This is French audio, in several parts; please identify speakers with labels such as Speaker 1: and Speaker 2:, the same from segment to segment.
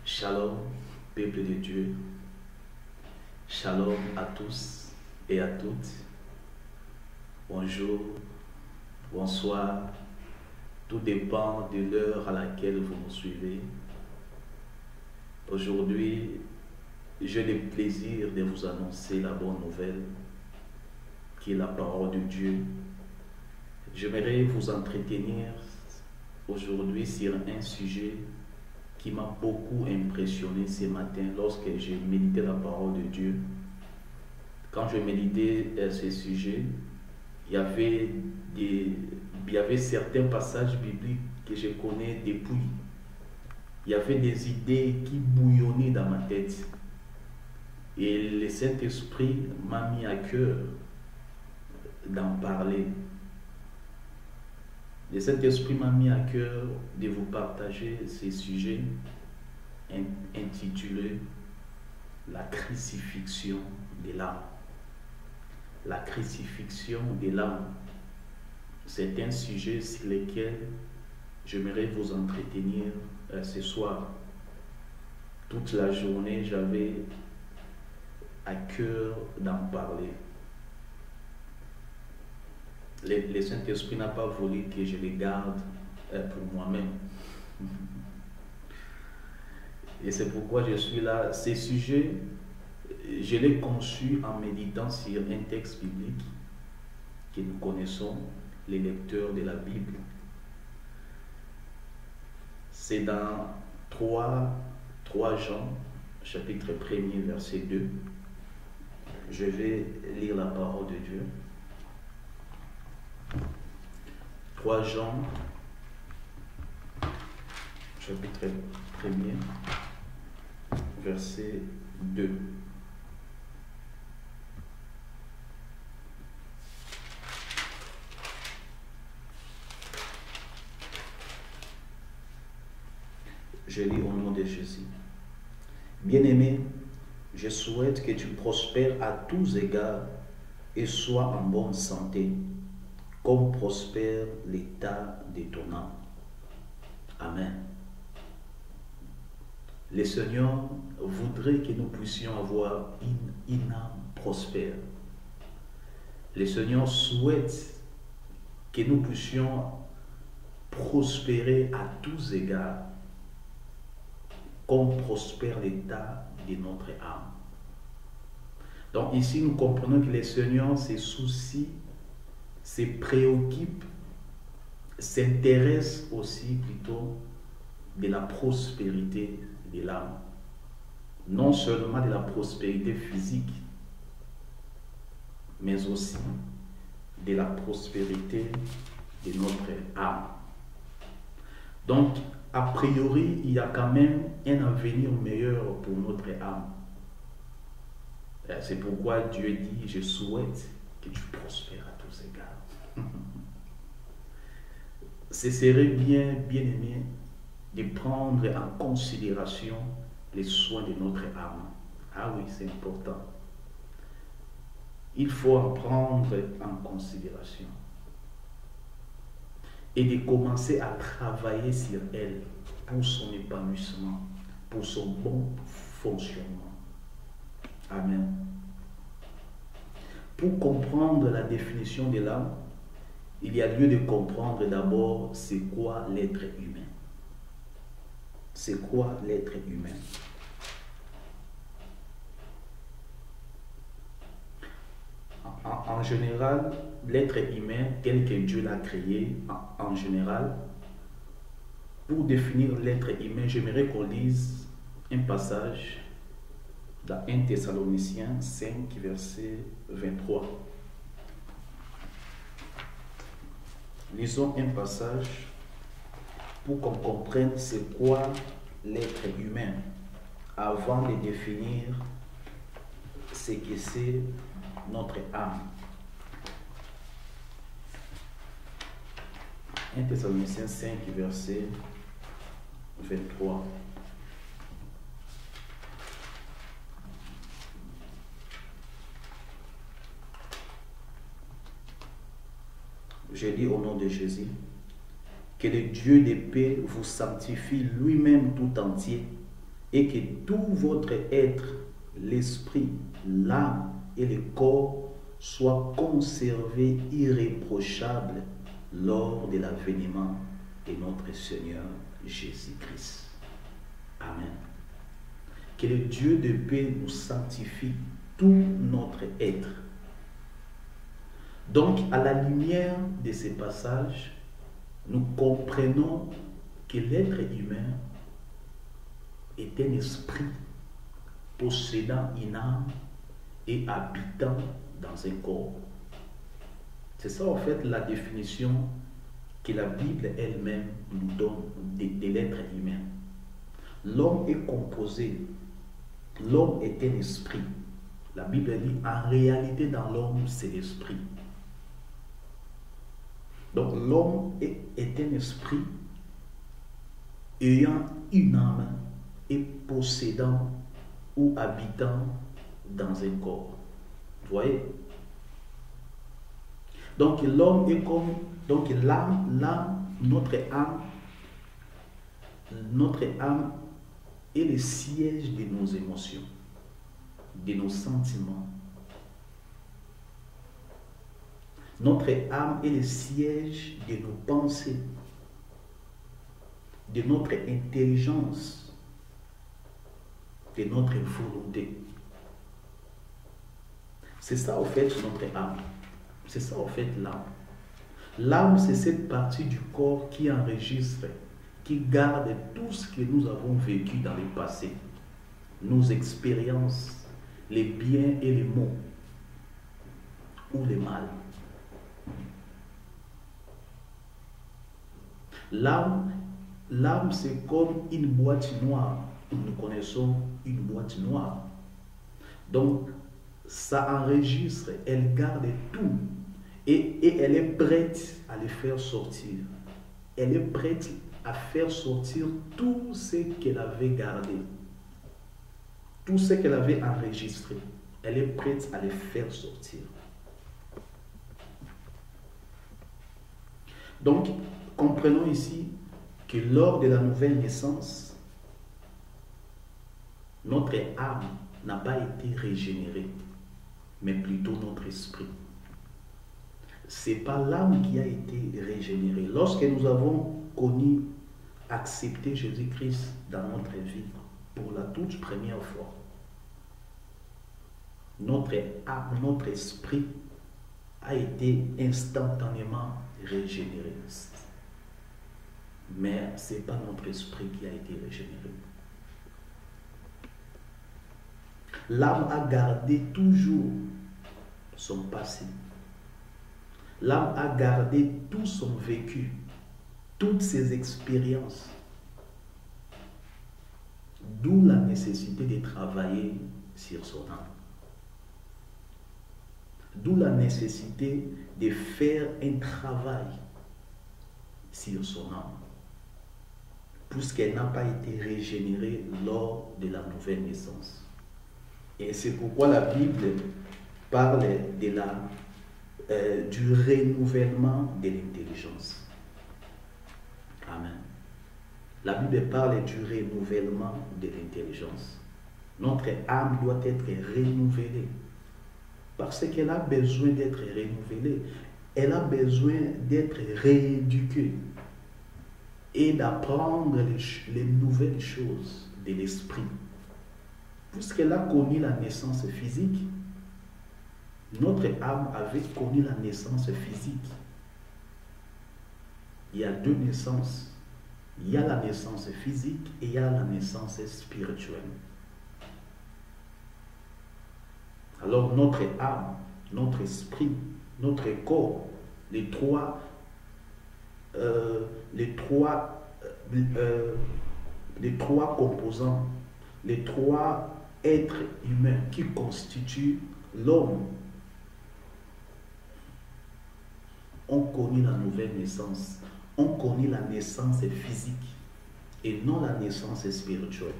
Speaker 1: Shalom, peuple de Dieu. Shalom à tous et à toutes. Bonjour, bonsoir. Tout dépend de l'heure à laquelle vous nous suivez. Aujourd'hui, j'ai le plaisir de vous annoncer la bonne nouvelle, qui est la parole de Dieu. J'aimerais vous entretenir aujourd'hui sur un sujet qui m'a beaucoup impressionné ce matin lorsque j'ai médité la parole de Dieu. Quand je méditais ce sujet, il y avait certains passages bibliques que je connais depuis. Il y avait des idées qui bouillonnaient dans ma tête. Et le Saint-Esprit m'a mis à cœur d'en parler. Le Saint-Esprit m'a mis à cœur de vous partager ces sujets intitulés « La crucifixion de l'âme ». La crucifixion de l'âme, c'est un sujet sur lequel j'aimerais vous entretenir ce soir. Toute la journée, j'avais à cœur d'en parler. Le Saint-Esprit n'a pas voulu que je les garde pour moi-même. Et c'est pourquoi je suis là. Ces sujets, je l'ai conçu en méditant sur un texte biblique que nous connaissons, les lecteurs de la Bible. C'est dans 3 Jean, chapitre 1er, verset 2. Je vais lire la parole de Dieu. 3 Jean, chapitre 1er, verset 2. Je lis au nom de Jésus. Bien-aimé, je souhaite que tu prospères à tous égards et sois en bonne santé, comme prospère l'état de ton âme. Amen. Le Seigneur voudrait que nous puissions avoir une âme prospère. Le Seigneur souhaite que nous puissions prospérer à tous égards, comme prospère l'état de notre âme. Donc ici, nous comprenons que le Seigneur se soucie, se préoccupe, s'intéresse aussi plutôt de la prospérité de l'âme. Non seulement de la prospérité physique, mais aussi de la prospérité de notre âme. Donc, a priori, il y a quand même un avenir meilleur pour notre âme. C'est pourquoi Dieu dit, je souhaite que tu prospères à tous égards. Ce serait bien aimé de prendre en considération les soins de notre âme. Ah oui, c'est important. Il faut en prendre en considération. Et de commencer à travailler sur elle pour son épanouissement, pour son bon fonctionnement. Amen. Pour comprendre la définition de l'âme, il y a lieu de comprendre d'abord c'est quoi l'être humain. C'est quoi l'être humain? En général, l'être humain tel que Dieu l'a créé, en général, pour définir l'être humain, j'aimerais qu'on lise un passage dans 1 Thessaloniciens 5, verset 23. Lisons un passage pour qu'on comprenne c'est quoi l'être humain avant de définir ce que c'est notre âme. 1 Thessaloniciens 5, verset 23. Je lis au nom de Jésus. Que le Dieu de paix vous sanctifie lui-même tout entier et que tout votre être, l'esprit, l'âme et le corps soient conservés irréprochables lors de l'avènement de notre Seigneur Jésus-Christ. Amen. Que le Dieu de paix nous sanctifie tout notre être. Donc, à la lumière de ces passages, nous comprenons que l'être humain est un esprit possédant une âme et habitant dans un corps. C'est ça en fait la définition que la Bible elle-même nous donne de l'être humain. L'homme est composé, l'homme est un esprit. La Bible dit en réalité dans l'homme c'est l'esprit. Donc l'homme est un esprit ayant une âme et possédant ou habitant dans un corps. Vous voyez? Donc l'homme est comme, donc l'âme, notre âme est le siège de nos émotions, de nos sentiments. Notre âme est le siège de nos pensées, de notre intelligence, de notre volonté. C'est ça, en fait, notre âme. C'est ça, en fait, l'âme. L'âme, c'est cette partie du corps qui enregistre, qui garde tout ce que nous avons vécu dans le passé, nos expériences, les biens et les maux, ou les mal. L'âme, c'est comme une boîte noire. Nous connaissons une boîte noire. Donc, ça enregistre, elle garde tout. Et elle est prête à les faire sortir. Elle est prête à faire sortir tout ce qu'elle avait gardé. Tout ce qu'elle avait enregistré. Elle est prête à les faire sortir. Donc, comprenons ici que lors de la nouvelle naissance, notre âme n'a pas été régénérée, mais plutôt notre esprit. Ce n'est pas l'âme qui a été régénérée. Lorsque nous avons connu, accepté Jésus-Christ dans notre vie pour la toute première fois, notre âme, notre esprit a été instantanément régénéré. Mais ce n'est pas notre esprit qui a été régénéré. L'âme a gardé toujours son passé. L'âme a gardé tout son vécu, toutes ses expériences. D'où la nécessité de travailler sur son âme. D'où la nécessité de faire un travail sur son âme, puisqu'elle n'a pas été régénérée lors de la nouvelle naissance. Et c'est pourquoi la Bible parle du renouvellement de l'intelligence. Amen. La Bible parle du renouvellement de l'intelligence. Notre âme doit être renouvelée parce qu'elle a besoin d'être renouvelée. Elle a besoin d'être rééduquée et d'apprendre les nouvelles choses de l'esprit. Puisqu'elle a connu la naissance physique, notre âme avait connu la naissance physique. Il y a deux naissances. Il y a la naissance physique et il y a la naissance spirituelle. Alors notre âme, notre esprit, notre corps, les trois composants, les trois êtres humains qui constituent l'homme ont connu la nouvelle naissance, ont connu la naissance physique et non la naissance spirituelle.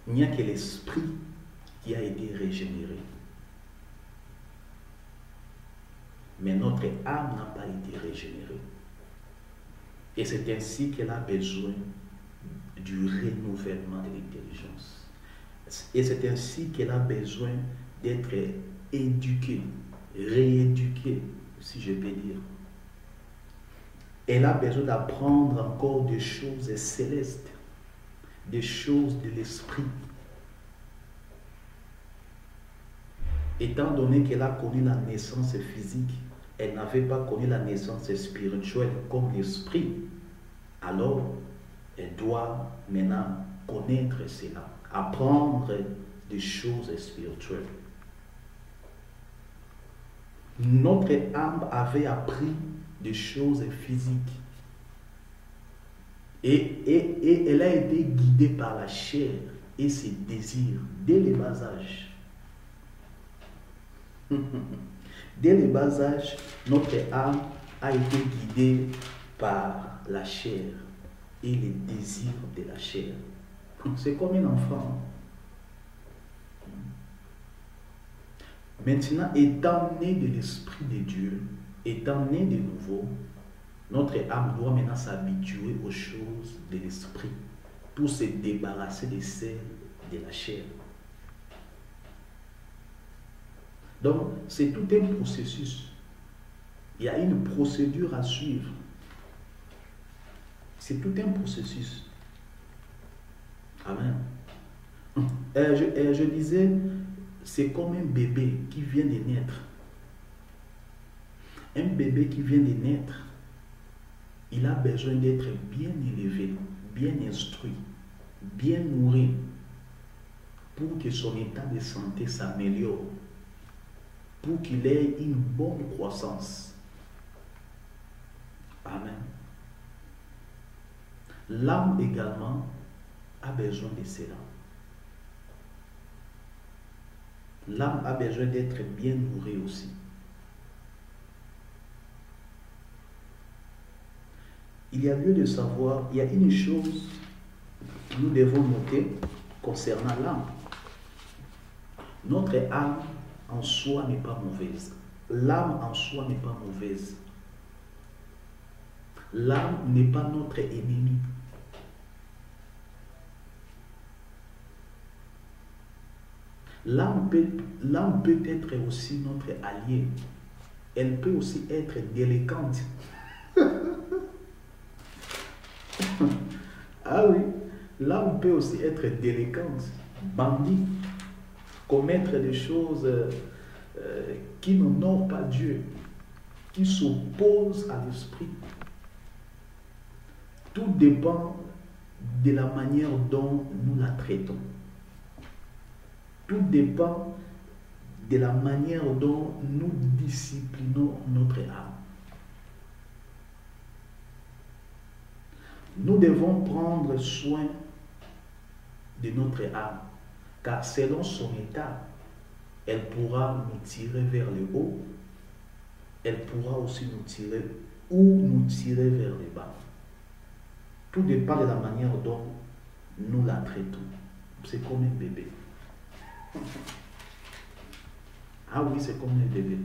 Speaker 1: Il n'y a que l'esprit qui a été régénéré. Mais notre âme n'a pas été régénérée. Et c'est ainsi qu'elle a besoin du renouvellement de l'intelligence. Et c'est ainsi qu'elle a besoin d'être éduquée, rééduquée, si je peux dire. Elle a besoin d'apprendre encore des choses célestes, des choses de l'esprit. Étant donné qu'elle a connu la naissance physique, elle n'avait pas connu la naissance spirituelle comme l'esprit. Alors, elle doit maintenant connaître cela, apprendre des choses spirituelles. Notre âme avait appris des choses physiques. Et elle a été guidée par la chair et ses désirs dès le bas âge. Dès le bas âge, notre âme a été guidée par la chair et les désirs de la chair. C'est comme un enfant. Maintenant, étant né de l'Esprit de Dieu, étant né de nouveau, notre âme doit maintenant s'habituer aux choses de l'Esprit pour se débarrasser de celles de la chair. Donc, c'est tout un processus. Il y a une procédure à suivre. C'est tout un processus. Amen. Je disais, c'est comme un bébé qui vient de naître. Un bébé qui vient de naître, il a besoin d'être bien élevé, bien instruit, bien nourri, pour que son état de santé s'améliore, pour qu'il ait une bonne croissance. Amen. L'âme également a besoin de cela. L'âme a besoin d'être bien nourrie aussi. Il y a lieu de savoir, il y a une chose que nous devons noter concernant l'âme. Notre âme en soi n'est pas mauvaise. L'âme en soi n'est pas mauvaise. L'âme n'est pas notre ennemi. L'âme peut être aussi notre allié. Elle peut aussi être délinquante. Ah oui, l'âme peut aussi être délinquante, bandit, commettre des choses qui n'honorent pas Dieu, qui s'opposent à l'esprit. Tout dépend de la manière dont nous la traitons. Tout dépend de la manière dont nous disciplinons notre âme. Nous devons prendre soin de notre âme, car selon son état, elle pourra nous tirer vers le haut, elle pourra aussi nous tirer ou nous tirer vers le bas. Tout dépend de la manière dont nous la traitons. C'est comme un bébé. Ah oui, c'est comme un bébé.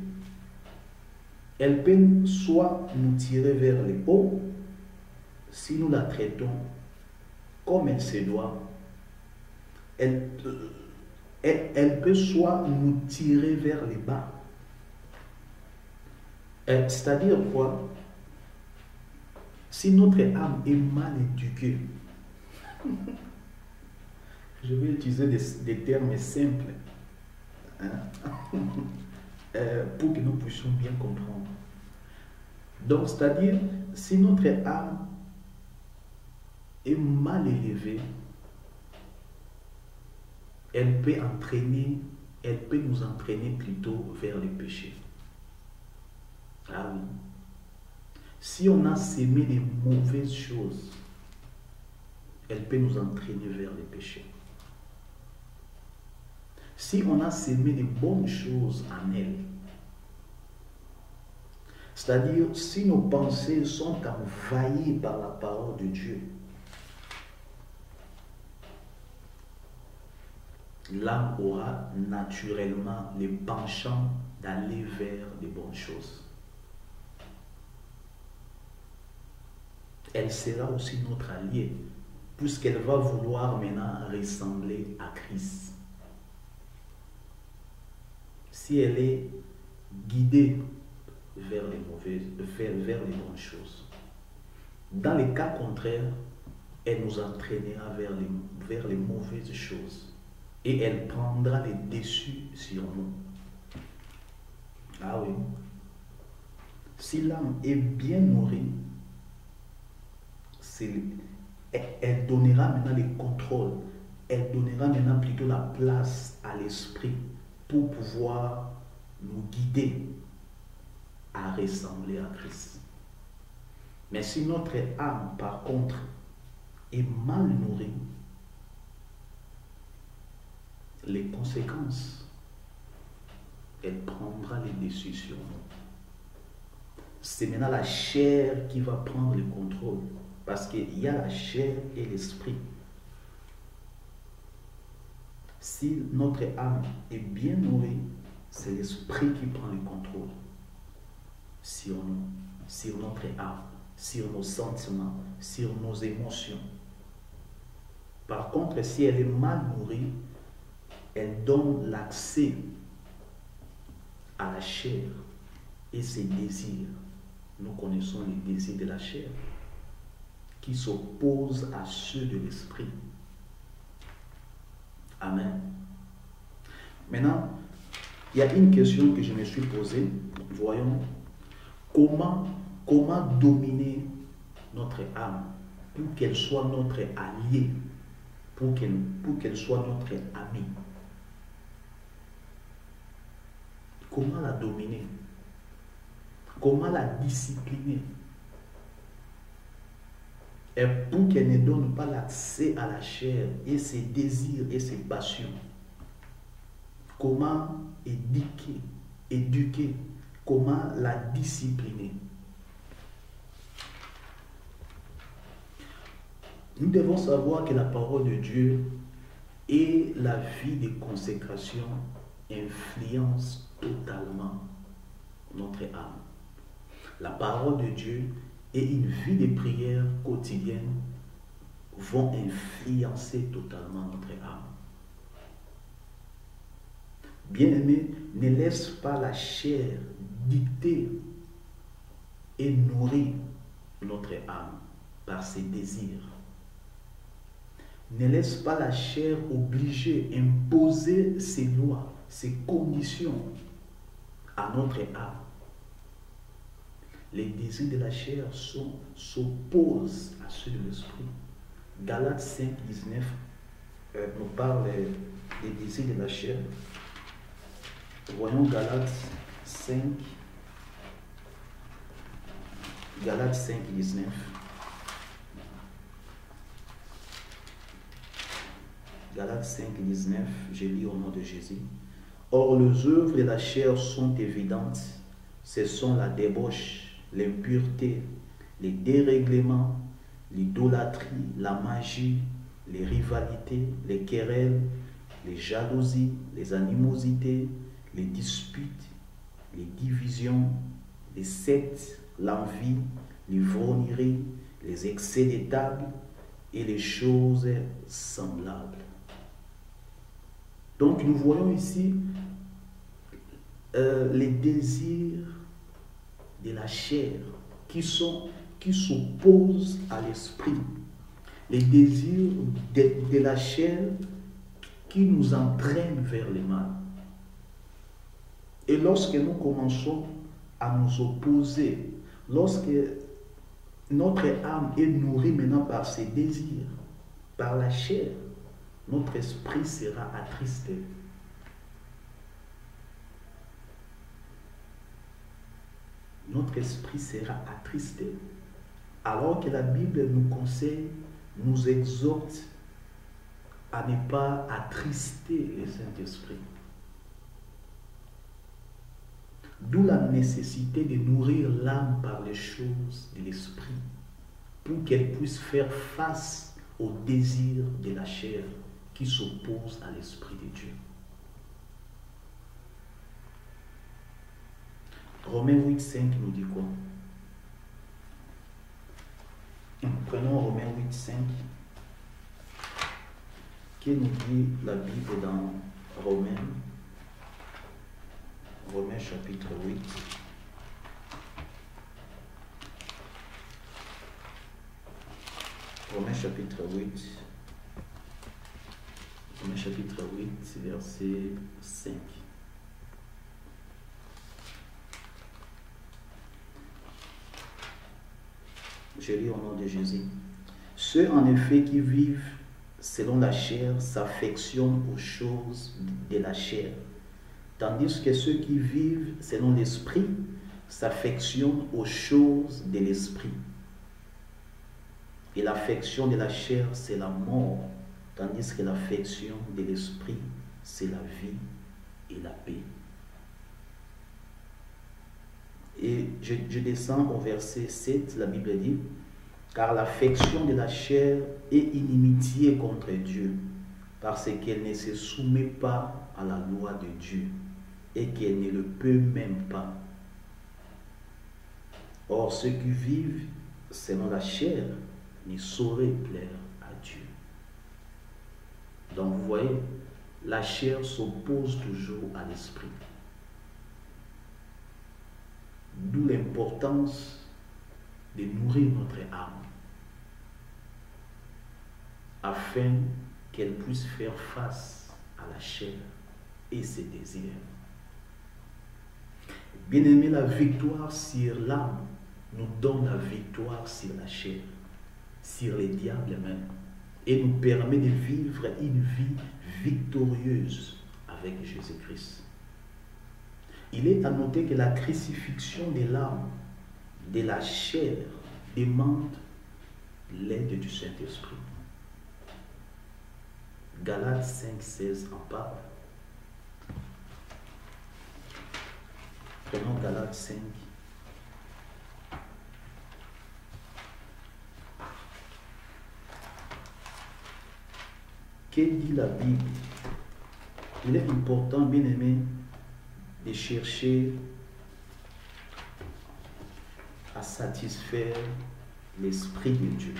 Speaker 1: Elle peut soit nous tirer vers le haut, si nous la traitons comme elle se doit. Elle peut soit nous tirer vers le bas. C'est-à-dire quoi? Si notre âme est mal éduquée, je vais utiliser des termes simples, hein, pour que nous puissions bien comprendre. Donc, c'est-à-dire, si notre âme est mal élevée, elle peut nous entraîner plutôt vers le péché. Ah oui. Si on a sémé des mauvaises choses, elle peut nous entraîner vers le péché. Si on a sémé des bonnes choses en elle, c'est-à-dire si nos pensées sont envahies par la parole de Dieu, l'âme aura naturellement le penchant d'aller vers les bonnes choses. Elle sera aussi notre alliée puisqu'elle va vouloir maintenant ressembler à Christ. Si elle est guidée vers les bonnes choses. Dans les cas contraires, elle nous entraînera vers les mauvaises choses. Et elle prendra les dessus sur nous. Ah oui. Si l'âme est bien nourrie, elle donnera maintenant les contrôles. Elle donnera maintenant plutôt la place à l'esprit pour pouvoir nous guider à ressembler à Christ. Mais si notre âme, par contre, est mal nourrie, les conséquences, elle prendra les dessus sur nous. C'est maintenant la chair qui va prendre le contrôle, parce qu'il y a la chair et l'esprit. Si notre âme est bien nourrie, c'est l'esprit qui prend le contrôle sur nous, sur notre âme, sur nos sentiments, sur nos émotions. Par contre, si elle est mal nourrie, elle donne l'accès à la chair et ses désirs. Nous connaissons les désirs de la chair qui s'opposent à ceux de l'esprit. Amen. Maintenant, il y a une question que je me suis posée. Voyons, comment dominer notre âme pour qu'elle soit notre alliée, pour qu'elle soit notre amie. Comment la dominer? Comment la discipliner? Et pour qu'elle ne donne pas l'accès à la chair et ses désirs et ses passions. Comment éduquer, comment la discipliner? Nous devons savoir que la parole de Dieu et la vie de consécration influencent totalement notre âme. La parole de Dieu et une vie de prière quotidienne vont influencer totalement notre âme. Bien-aimé, ne laisse pas la chair dicter et nourrir notre âme par ses désirs. Ne laisse pas la chair obliger, imposer ses lois, ses conditions à notre âme. Les désirs de la chair s'opposent à ceux de l'esprit. Galates 5, 19 nous parle des désirs de la chair. Voyons Galates 5, 19. Galates 5, 19, je lis au nom de Jésus. Or, les œuvres de la chair sont évidentes. Ce sont la débauche, l'impureté, les dérèglements, l'idolâtrie, la magie, les rivalités, les querelles, les jalousies, les animosités, les disputes, les divisions, les sectes, l'envie, l'ivrognerie, les excès de table et les choses semblables. Donc nous voyons ici les désirs de la chair qui s'opposent à l'esprit. Les désirs de la chair qui nous entraînent vers le mal. Et lorsque nous commençons à nous opposer, lorsque notre âme est nourrie maintenant par ses désirs, par la chair, notre esprit sera attristé. Notre esprit sera attristé. Alors que la Bible nous conseille, nous exhorte à ne pas attrister le Saint-Esprit. D'où la nécessité de nourrir l'âme par les choses de l'esprit, pour qu'elle puisse faire face aux désirs de la chair qui s'opposent à l'Esprit de Dieu. Romains 8, 5 nous dit quoi? Prenons Romains 8, 5. que nous dit la Bible dans Romains chapitre 8. Romains chapitre 8. Romains chapitre 8, verset 5. Je lis au nom de Jésus. Ceux en effet qui vivent selon la chair s'affectionnent aux choses de la chair, tandis que ceux qui vivent selon l'esprit s'affectionnent aux choses de l'esprit. Et l'affection de la chair, c'est la mort, tandis que l'affection de l'esprit, c'est la vie et la paix. Et je descends au verset 7, la Bible dit, car l'affection de la chair est inimitié contre Dieu, parce qu'elle ne se soumet pas à la loi de Dieu, et qu'elle ne le peut même pas. Or, ceux qui vivent selon la chair ne sauraient plaire à Dieu. Donc, vous voyez, la chair s'oppose toujours à l'esprit. D'où l'importance de nourrir notre âme afin qu'elle puisse faire face à la chair et ses désirs. Bien-aimé, la victoire sur l'âme nous donne la victoire sur la chair, sur les diables même, et nous permet de vivre une vie victorieuse avec Jésus-Christ. Il est à noter que la crucifixion de l'âme, de la chair, demande l'aide du Saint-Esprit. Galates 5, 16 en parle. Prenons Galates 5. Que dit la Bible? Il est important, bien aimé, de chercher à satisfaire l'Esprit de Dieu,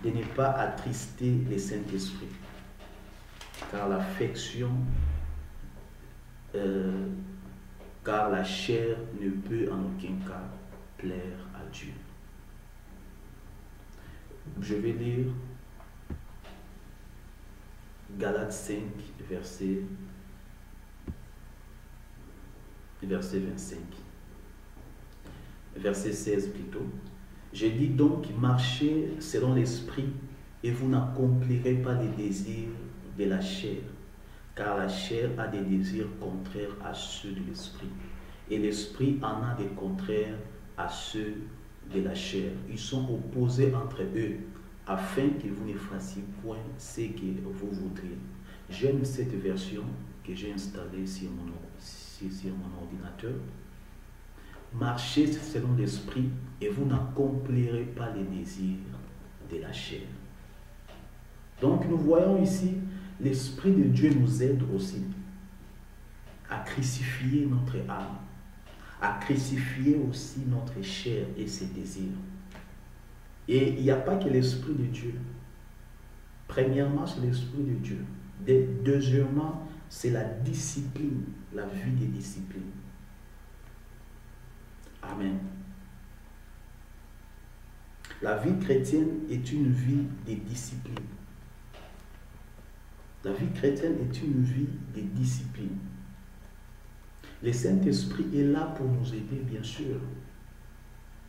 Speaker 1: de ne pas attrister le Saint-Esprit, car l'affection, car la chair ne peut en aucun cas plaire à Dieu. Je vais lire Galates 5, verset 25. Verset 16 plutôt. Je dis donc, marchez selon l'esprit et vous n'accomplirez pas les désirs de la chair, car la chair a des désirs contraires à ceux de l'esprit, et l'esprit en a des contraires à ceux de la chair. Ils sont opposés entre eux, afin que vous ne fassiez point ce que vous voudriez. J'aime cette version que j'ai installée sur mon ordinateur. Marchez selon l'esprit et vous n'accomplirez pas les désirs de la chair. Donc nous voyons ici, l'Esprit de Dieu nous aide aussi à crucifier notre âme, à crucifier aussi notre chair et ses désirs. Et il n'y a pas que l'Esprit de Dieu. Premièrement, c'est l'Esprit de Dieu. Deuxièmement, c'est la discipline, la vie des disciplines. Amen. La vie chrétienne est une vie de discipline. La vie chrétienne est une vie de discipline. Le Saint-Esprit est là pour nous aider, bien sûr.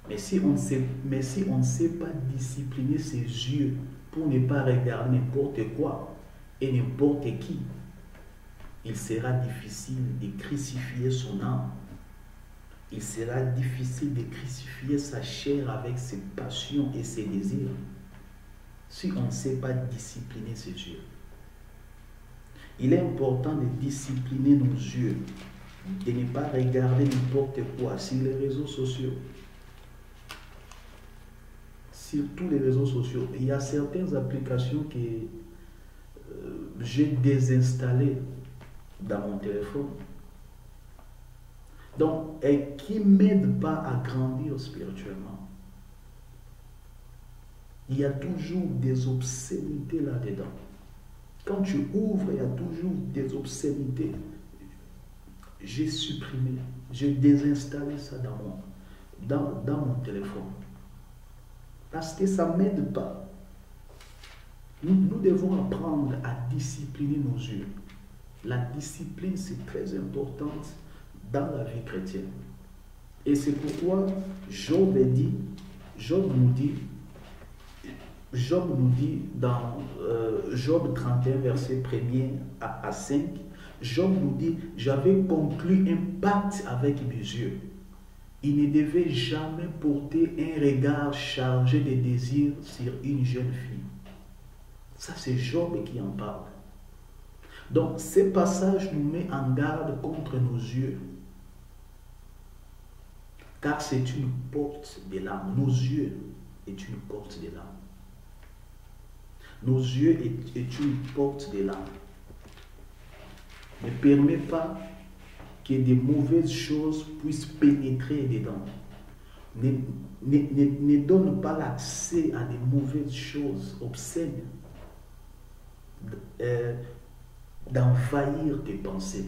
Speaker 1: Mais si on ne sait pas discipliner ses yeux pour ne pas regarder n'importe quoi et n'importe qui, il sera difficile de crucifier son âme. Il sera difficile de crucifier sa chair avec ses passions et ses désirs si on ne sait pas discipliner ses yeux. Il est important de discipliner nos yeux, de ne pas regarder n'importe quoi sur les réseaux sociaux. Sur tous les réseaux sociaux, il y a certaines applications que j'ai désinstallées dans mon téléphone. Donc, et qui ne m'aident pas à grandir spirituellement. Il y a toujours des obscénités là-dedans. Quand tu ouvres, il y a toujours des obscénités. J'ai supprimé, j'ai désinstallé ça dans mon téléphone. Parce que ça ne m'aide pas. Nous devons apprendre à discipliner nos yeux. La discipline, c'est très importante dans la vie chrétienne. Et c'est pourquoi Job nous dit dans Job 31, verset 1er à 5, Job nous dit, j'avais conclu un pacte avec mes yeux. Il ne devait jamais porter un regard chargé de désirs sur une jeune fille. Ça, c'est Job qui en parle. Donc, ce passage nous met en garde contre nos yeux. Car c'est une porte de l'âme. Nos yeux est une porte de l'âme. Nos yeux est une porte de l'âme. Ne permet pas que des mauvaises choses puissent pénétrer dedans. Ne donne pas l'accès à des mauvaises choses obscènes d'envahir tes pensées.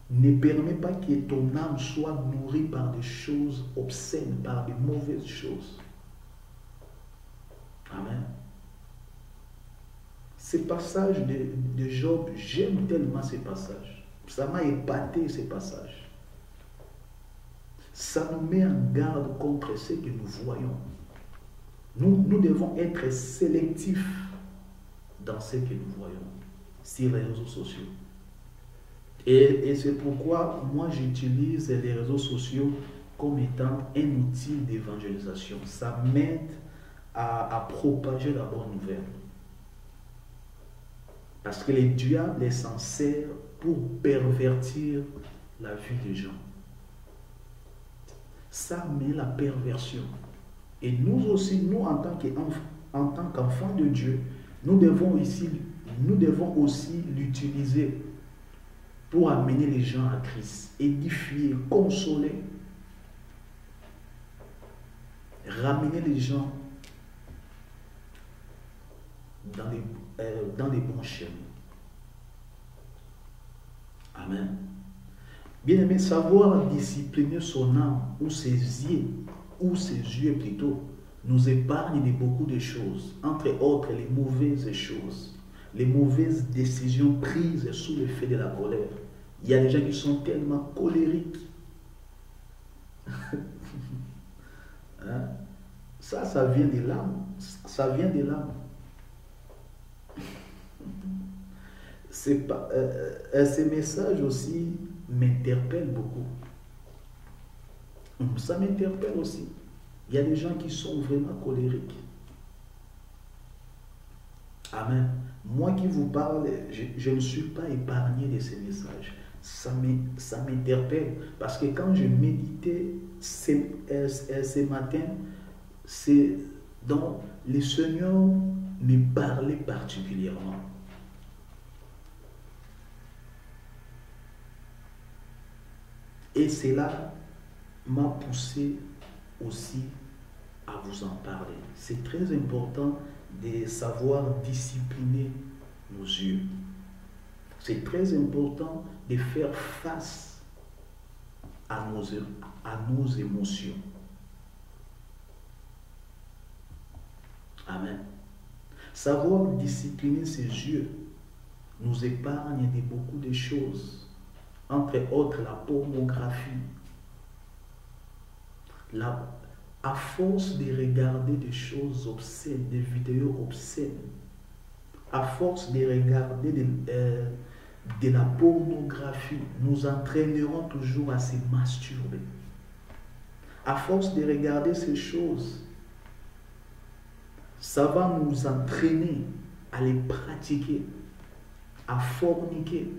Speaker 1: Ne permet pas que ton âme soit nourrie par des choses obscènes, par des mauvaises choses. Amen. Ces passages de Job, j'aime tellement ces passages. Ça m'a épaté ces passages. Ça nous met en garde contre ce que nous voyons. Nous devons être sélectifs dans ce que nous voyons sur les réseaux sociaux. Et c'est pourquoi moi j'utilise les réseaux sociaux comme étant un outil d'évangélisation. Ça m'aide à propager la bonne nouvelle. Parce que le diable s'en sert pour pervertir la vie des gens. Ça met la perversion. Et nous aussi, nous en tant qu'enfants de Dieu, nous devons aussi l'utiliser pour amener les gens à Christ, édifier, consoler, ramener les gens dans les bons chemins. Amen. Bien aimé, savoir discipliner son âme ou ses yeux plutôt, nous épargne de beaucoup de choses, entre autres les mauvaises choses, les mauvaises décisions prises sous l'effet de la colère. Il y a des gens qui sont tellement colériques. Hein? Ça vient de l'âme. Ça vient de l'âme. Ces messages aussi m'interpellent beaucoup. Ça m'interpelle aussi. Il y a des gens qui sont vraiment colériques. Amen. Moi qui vous parle, je ne suis pas épargné de ces messages. Ça m'interpelle parce que quand je méditais ce matin, c'est dont le Seigneur me parlait particulièrement. Et cela m'a poussé aussi à vous en parler. C'est très important de savoir discipliner nos yeux. C'est très important de faire face à nos émotions. Amen. Savoir discipliner ses yeux nous épargne de beaucoup de choses, entre autres la pornographie. À force de regarder des choses obscènes, des vidéos obscènes, à force de regarder de la pornographie, nous entraînerons toujours à se masturber. À force de regarder ces choses, ça va nous entraîner à les pratiquer, à forniquer.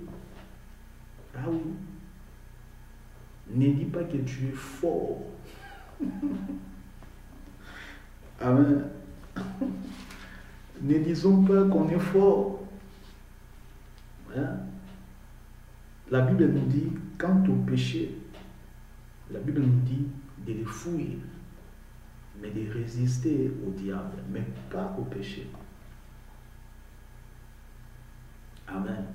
Speaker 1: Ah oui. Ne dis pas que tu es fort. Amen. Ne disons pas qu'on est fort. Hein? La Bible nous dit, quant au péché, la Bible nous dit de les fuir. Mais de résister au diable, mais pas au péché. Amen.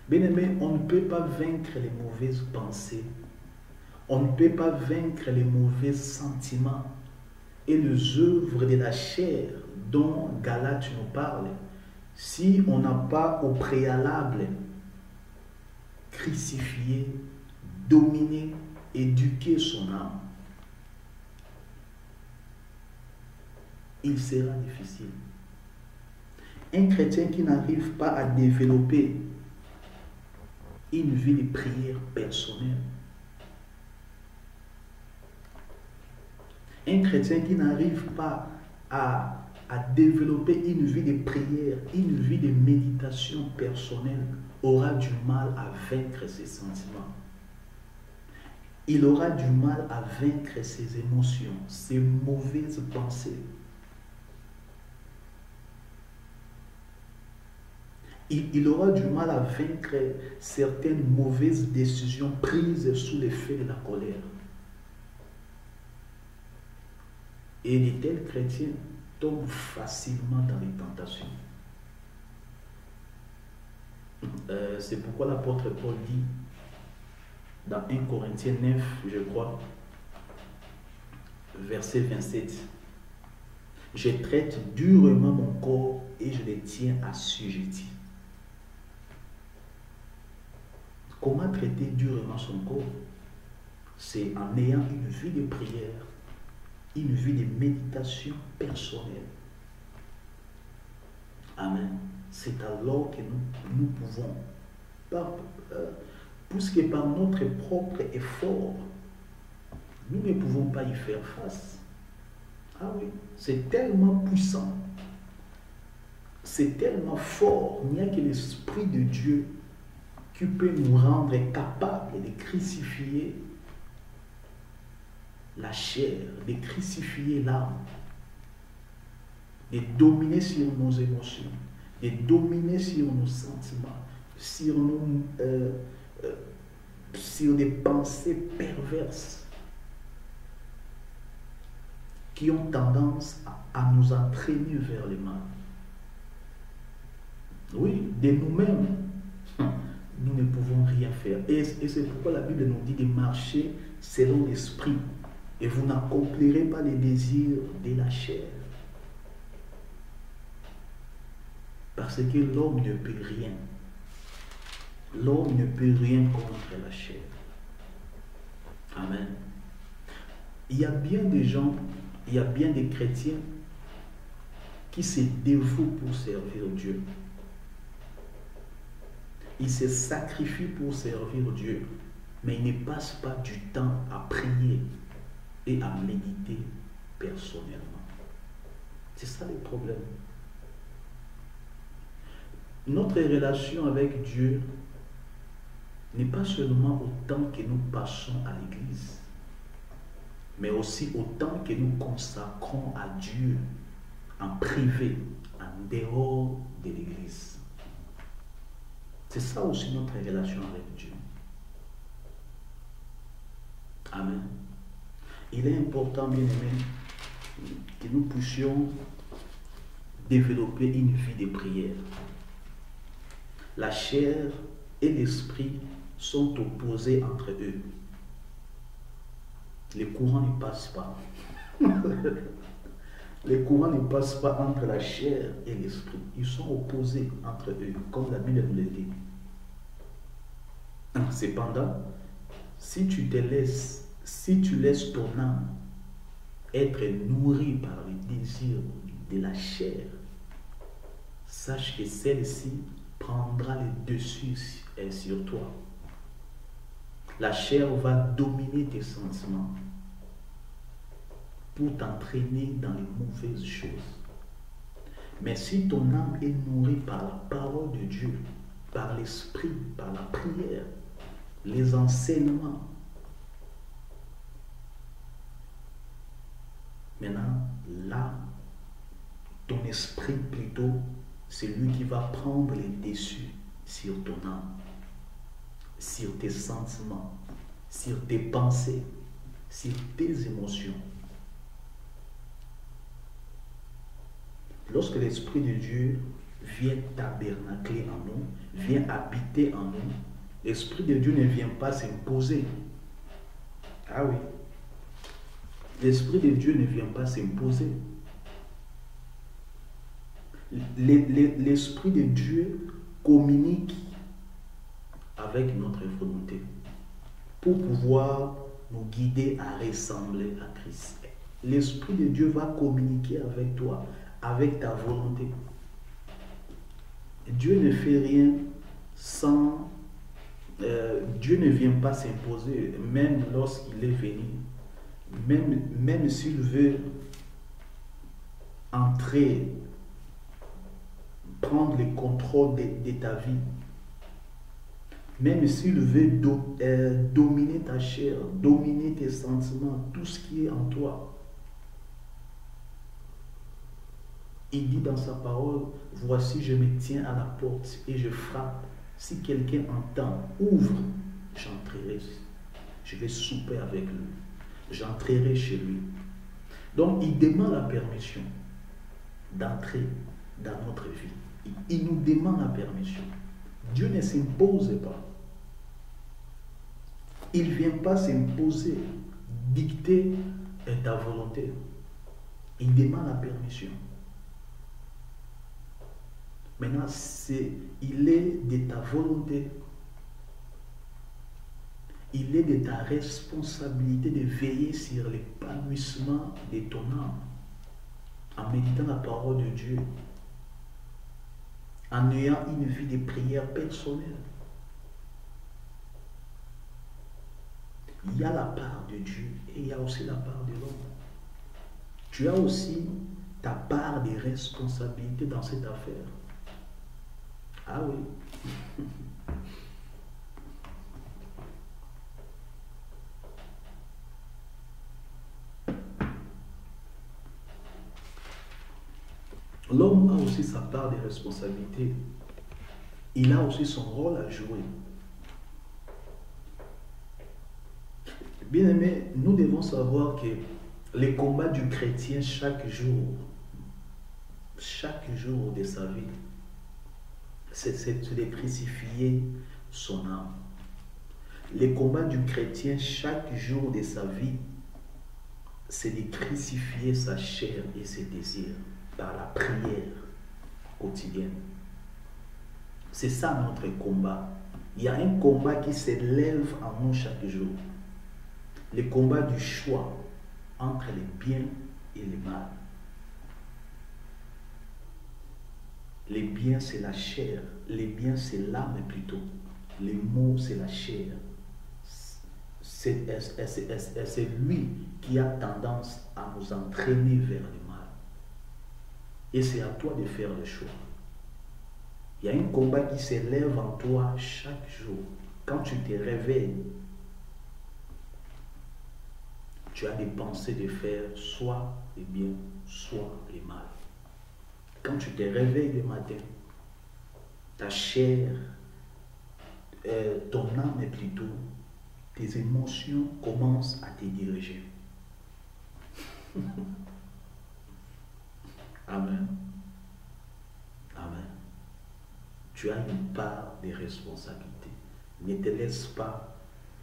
Speaker 1: Bien-aimé, on ne peut pas vaincre les mauvaises pensées. On ne peut pas vaincre les mauvais sentiments et les œuvres de la chair dont Galates nous parle si on n'a pas au préalable crucifié, dominé, éduqué son âme. Il sera difficile. Un chrétien qui n'arrive pas à développer une vie de prière personnelle, un chrétien qui n'arrive pas à développer une vie de prière, une vie de méditation personnelle, aura du mal à vaincre ses sentiments. Il aura du mal à vaincre ses émotions, ses mauvaises pensées. Il aura du mal à vaincre certaines mauvaises décisions prises sous l'effet de la colère. Et les tels chrétiens tombent facilement dans les tentations. C'est pourquoi l'apôtre Paul dit dans 1 Corinthiens 9, je crois, verset 27, « Je traite durement mon corps et je le tiens assujetti. » Comment traiter durement son corps? C'est en ayant une vie de prière, une vie de méditation personnelle. Amen. C'est alors que nous pouvons, puisque par notre propre effort, nous ne pouvons pas y faire face. Ah oui, c'est tellement puissant, c'est tellement fort, il n'y a que l'Esprit de Dieu qui peut nous rendre capables de crucifier la chair, de crucifier l'âme, de dominer sur nos émotions, de dominer sur nos sentiments, sur des pensées perverses qui ont tendance à nous entraîner vers le mal. Oui, de nous-mêmes, nous ne pouvons rien faire. Et c'est pourquoi la Bible nous dit de marcher selon l'esprit. Et vous n'accomplirez pas les désirs de la chair. Parce que l'homme ne peut rien. L'homme ne peut rien contre la chair. Amen. Il y a bien des gens, il y a bien des chrétiens qui se dévouent pour servir Dieu. Ils se sacrifient pour servir Dieu, mais ils ne passent pas du temps à prier et à méditer personnellement. C'est ça le problème. Notre relation avec Dieu n'est pas seulement au temps que nous passons à l'église, mais aussi au temps que nous consacrons à Dieu en privé, en dehors de l'église. C'est ça aussi notre relation avec Dieu. Amen. Il est important, bien aimé, que nous puissions développer une vie de prière. La chair et l'esprit sont opposés entre eux. Les courants ne passent pas. Les courants ne passent pas entre la chair et l'esprit. Ils sont opposés entre eux, comme la Bible nous le dit. Cependant, si tu laisses ton âme être nourrie par les désirs de la chair, sache que celle-ci prendra le dessus sur toi. La chair va dominer tes sentiments pour t'entraîner dans les mauvaises choses. Mais si ton âme est nourrie par la parole de Dieu, par l'esprit, par la prière, les enseignements, maintenant, l'âme, ton esprit plutôt, c'est lui qui va prendre les dessus sur ton âme, sur tes sentiments, sur tes pensées, sur tes émotions. Lorsque l'Esprit de Dieu vient tabernacler en nous, vient habiter en nous, l'Esprit de Dieu ne vient pas s'imposer. Ah oui. L'Esprit de Dieu ne vient pas s'imposer. L'Esprit de Dieu communique avec notre volonté pour pouvoir nous guider à ressembler à Christ. L'Esprit de Dieu va communiquer avec toi, avec ta volonté. Dieu ne fait rien sans... Dieu ne vient pas s'imposer, même lorsqu'il est venu. Même s'il veut entrer, prendre le contrôle de ta vie, même s'il veut dominer ta chair, dominer tes sentiments, tout ce qui est en toi. Il dit dans sa parole, voici je me tiens à la porte et je frappe. Si quelqu'un entend, ouvre, j'entrerai. Je vais souper avec lui. J'entrerai chez lui. Donc il demande la permission d'entrer dans notre vie. Il nous demande la permission. Dieu ne s'impose pas. Il ne vient pas s'imposer, dicter ta volonté. Il demande la permission. Maintenant, il est de ta volonté. Il est de ta responsabilité de veiller sur l'épanouissement de ton âme en méditant la parole de Dieu, en ayant une vie de prière personnelle. Il y a la part de Dieu et il y a aussi la part de l'homme. Tu as aussi ta part de responsabilité dans cette affaire. Ah oui. L'homme a aussi sa part de responsabilité. Il a aussi son rôle à jouer. Bien aimé, nous devons savoir que les combats du chrétien chaque jour de sa vie, c'est de crucifier son âme. Les combats du chrétien chaque jour de sa vie, c'est de crucifier sa chair et ses désirs par la prière quotidienne. C'est ça notre combat. Il y a un combat qui s'élève en nous chaque jour. Le combat du choix entre le bien et le mal. Les biens, c'est la chair. Les biens, c'est l'âme plutôt. Les mots, c'est la chair. C'est lui qui a tendance à nous entraîner vers le mal. Et c'est à toi de faire le choix. Il y a un combat qui s'élève en toi chaque jour. Quand tu te réveilles, tu as des pensées de faire soit le bien, soit le mal. Quand tu te réveilles le matin, ta chair, ton âme est plutôt, tes émotions commencent à te diriger. Amen. Amen. Tu as une part de responsabilité. Ne te laisse pas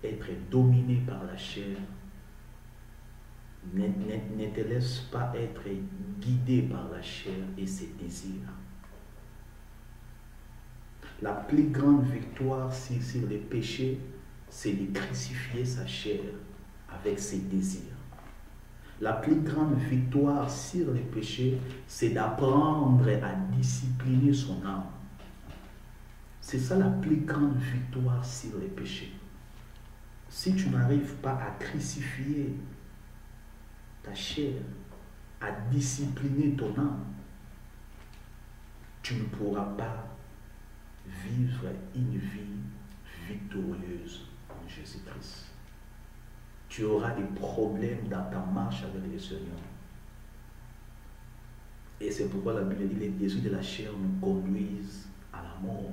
Speaker 1: être dominé par la chair. Ne te laisse pas être guidé par la chair et ses désirs. La plus grande victoire sur les péchés, c'est de crucifier sa chair avec ses désirs. La plus grande victoire sur les péchés, c'est d'apprendre à discipliner son âme. C'est ça la plus grande victoire sur les péchés. Si tu n'arrives pas à crucifier ta chair, à discipliner ton âme, tu ne pourras pas vivre une vie victorieuse en Jésus-Christ. Tu auras des problèmes dans ta marche avec le Seigneur. Et c'est pourquoi la Bible dit que les désirs de la chair nous conduisent à la mort.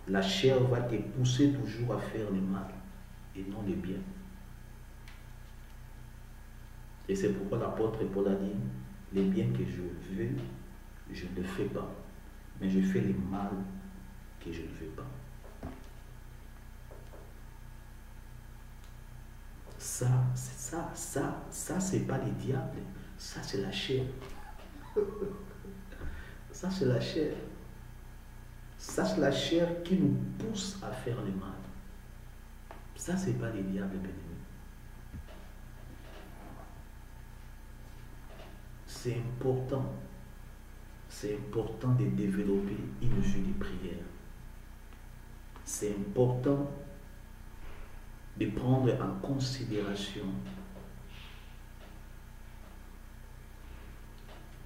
Speaker 1: La chair va te pousser toujours à faire le mal et non le bien. Et c'est pourquoi l'apôtre Paul a dit, les biens que je veux, je ne le fais pas. Mais je fais le mal que je ne fais pas. Ça, c'est pas le diable. Ça, c'est la chair. Ça, c'est la chair. Ça, c'est la chair qui nous pousse à faire le mal. Ça, c'est pas le diable, bien-aimé. C'est important. C'est important de développer une vie de prière. C'est important de prendre en considération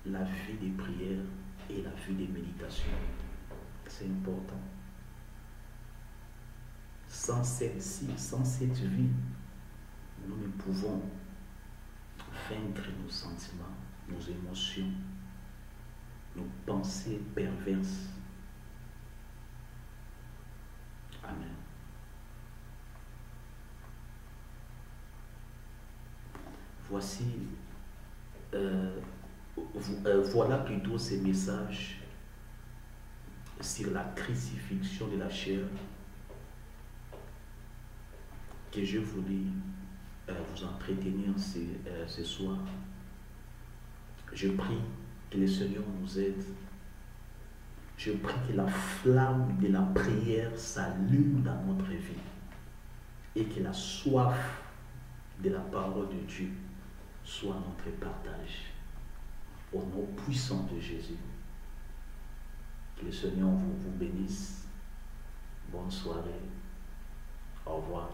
Speaker 1: la vie de prière et la vie de méditation. C'est important. Sans cette vie, nous ne pouvons vaincre nos sentiments, nos émotions, nos pensées perverses. Amen. Voici, voilà plutôt ces messages sur la crucifixion de la chair que je voulais vous entretenir ce soir. Je prie que le Seigneur nous aide. Je prie que la flamme de la prière s'allume dans notre vie et que la soif de la parole de Dieu soit notre partage. Au nom puissant de Jésus. Que le Seigneur vous bénisse. Bonne soirée. Au revoir.